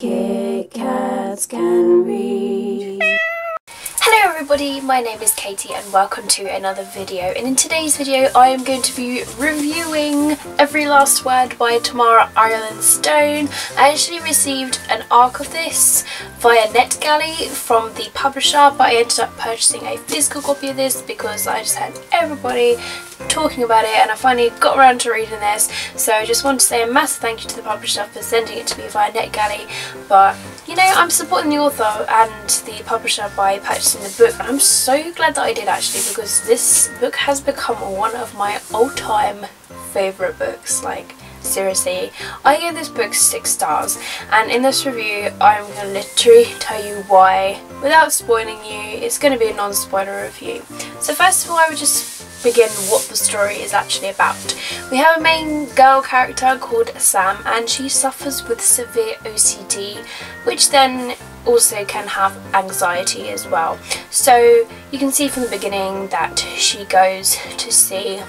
Kit Kats can read. Hello everybody, my name is Katie and welcome to another video, and in today's video I am going to be reviewing Every Last Word by Tamara Ireland Stone. I actually received an ARC of this via NetGalley from the publisher, but I ended up purchasing a physical copy of this because I just had everybody talking about it and I finally got around to reading this. So I just want to say a massive thank you to the publisher for sending it to me via NetGalley, but you know, I'm supporting the author and the publisher by purchasing the book, and I'm so glad that I did actually, because this book has become one of my all-time favourite books. Like, seriously, I gave this book 6 stars, and in this review I'm going to literally tell you why without spoiling you. It's going to be a non-spoiler review. So first of all, I would just begin what the story is actually about. We have a main girl character called Sam, and she suffers with severe OCD, which then also can have anxiety as well. So you can see from the beginning that she goes to see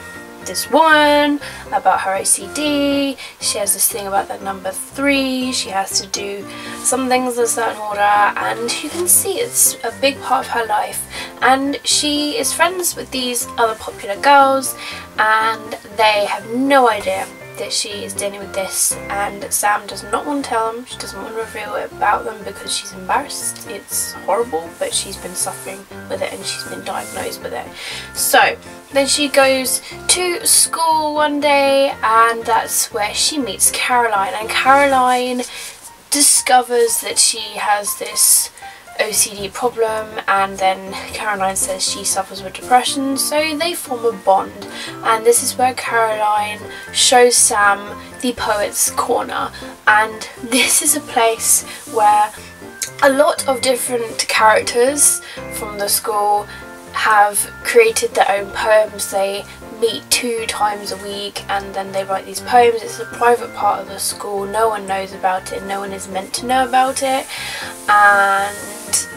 this woman about her OCD. She has this thing about the number 3, she has to do some things in a certain order, and you can see it's a big part of her life. And she is friends with these other popular girls, and they have no idea that she is dealing with this, and Sam does not want to tell them. She doesn't want to reveal it about them because she's embarrassed. It's horrible, but she's been suffering with it and she's been diagnosed with it. So then she goes to school one day, and that's where she meets Caroline, and Caroline discovers that she has this OCD problem, and then Caroline says she suffers with depression, so they form a bond. And this is where Caroline shows Sam the Poet's Corner, and this is a place where a lot of different characters from the school have created their own poems. They meet 2 times a week and then they write these poems. It's a private part of the school, no one knows about it, no one is meant to know about it, and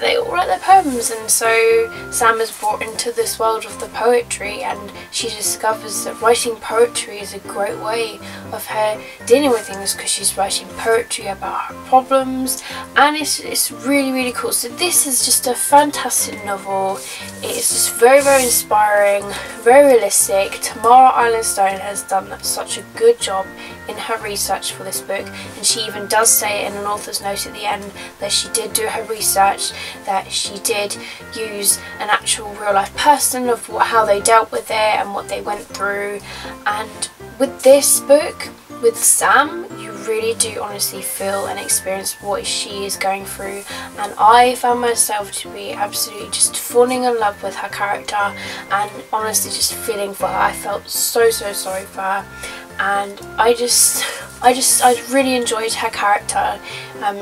they all write their poems. And so Sam is brought into this world of the poetry, and she discovers that writing poetry is a great way of her dealing with things, because she's writing poetry about her problems, and it's really, really cool. So this is just a fantastic novel. It's just very, very inspiring, very realistic. Tamara Ireland Stone has done such a good job in her research for this book, and she even does say in an author's note at the end that she did do her research, that she did use an actual real life person of how they dealt with it and what they went through. And with this book, with Sam, you really do honestly feel and experience what she is going through, and I found myself to be absolutely just falling in love with her character and honestly just feeling for her. I felt so sorry for her, and I really enjoyed her character.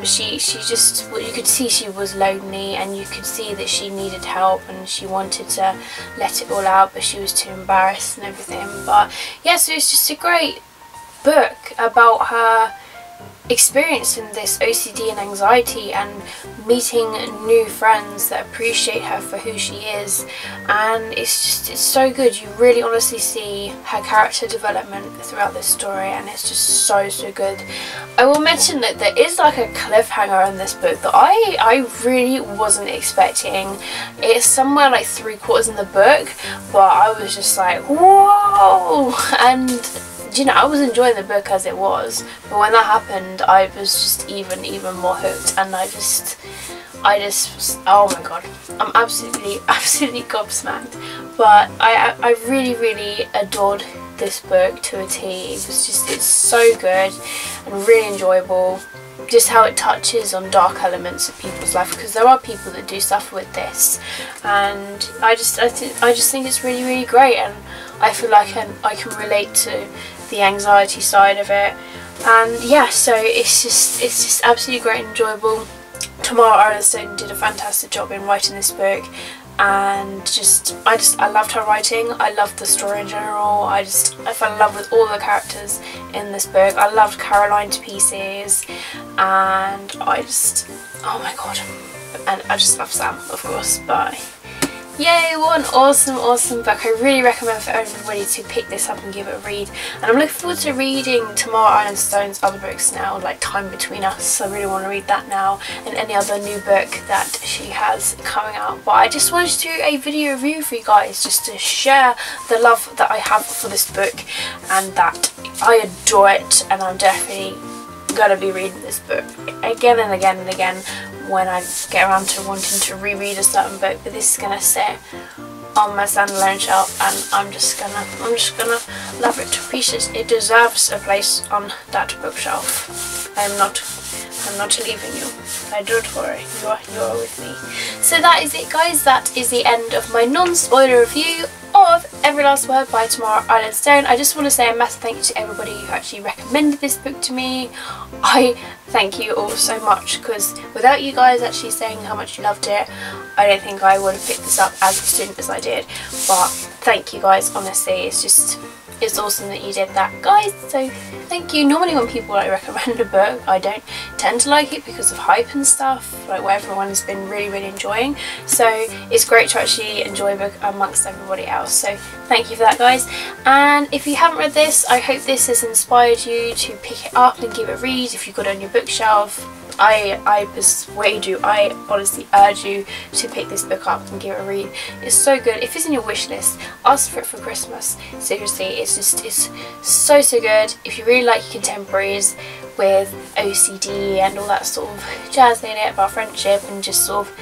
She just, well, you could see she was lonely, and you could see that she needed help and she wanted to let it all out, but she was too embarrassed and everything. But yeah, so it's just a great book about her experiencing this OCD and anxiety and meeting new friends that appreciate her for who she is, and it's so good. You really honestly see her character development throughout this story, and it's just so good. I will mention that there is like a cliffhanger in this book that I really wasn't expecting. It's somewhere like 3/4 in the book, but I was just like, whoa. And you know, I was enjoying the book as it was, but when that happened I was just even more hooked, and I just oh my god, I'm absolutely gobsmacked. But I really adored this book to a T. It's so good and really enjoyable, just how it touches on dark elements of people's life, because there are people that do suffer with this, and I just think it's really great, and I feel like I can relate to the anxiety side of it. And yeah, so it's just absolutely great and enjoyable. Tamara Ireland Stone did a fantastic job in writing this book, and I loved her writing. I loved the story in general. I fell in love with all the characters in this book. I loved Caroline to pieces, and oh my god, and I just love Sam, of course. But Yay, what an awesome book. I really recommend for everybody to pick this up and give it a read. And I'm looking forward to reading Tamara Ireland Stone's other books now, like Time Between Us. I really want to read that now, and any other new book that she has coming out. But I just wanted to do a video review for you guys, just to share the love that I have for this book, and that I adore it, and I'm definitely gonna be reading this book again and again and again when I get around to wanting to reread a certain book. But this is gonna sit on my standalone shelf, and I'm just gonna love it. Appreciate it. It deserves a place on that bookshelf. I'm not leaving you. Don't worry, you're with me. So that is it, guys. That is the end of my non-spoiler review of Every Last Word by Tamara Ireland Stone. I just want to say a massive thank you to everybody who actually recommended this book to me. I thank you all so much, because without you guys actually saying how much you loved it, I don't think I would have picked this up as soon as I did. But thank you guys, honestly. It's awesome that you did that, guys, so thank you. Normally when people like recommend a book, I don't tend to like it because of hype and stuff, like what everyone's been really enjoying. So it's great to actually enjoy a book amongst everybody else. So thank you for that, guys. And if you haven't read this, I hope this has inspired you to pick it up and give it a read. If you've got it on your bookshelf, I persuade you, I honestly urge you to pick this book up and give it a read. It's so good. If it's in your wish list, ask for it for Christmas. Seriously, it's so good. If you really like your contemporaries with OCD and all that sort of jazz in it about friendship and just sort of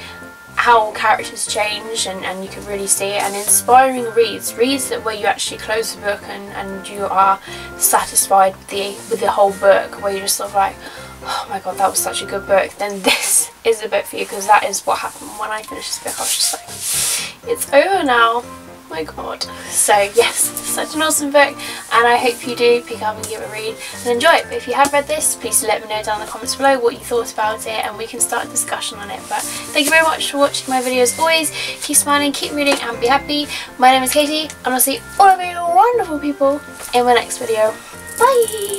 how characters change, and you can really see it, and inspiring reads that where you actually close the book and you are satisfied with the whole book, where you're just sort of like, oh my god, that was such a good book, then this is a book for you, because that is what happened when I finished this book. I was just like, it's over now, my god. So yes, such an awesome book, and I hope you do pick up and give it a read and enjoy it. But if you have read this, please let me know down in the comments below what you thought about it, and we can start a discussion on it. But thank you very much for watching my videos. As always, keep smiling, keep reading, and be happy. My name is Katie, and I'll see all of you wonderful people in my next video. Bye!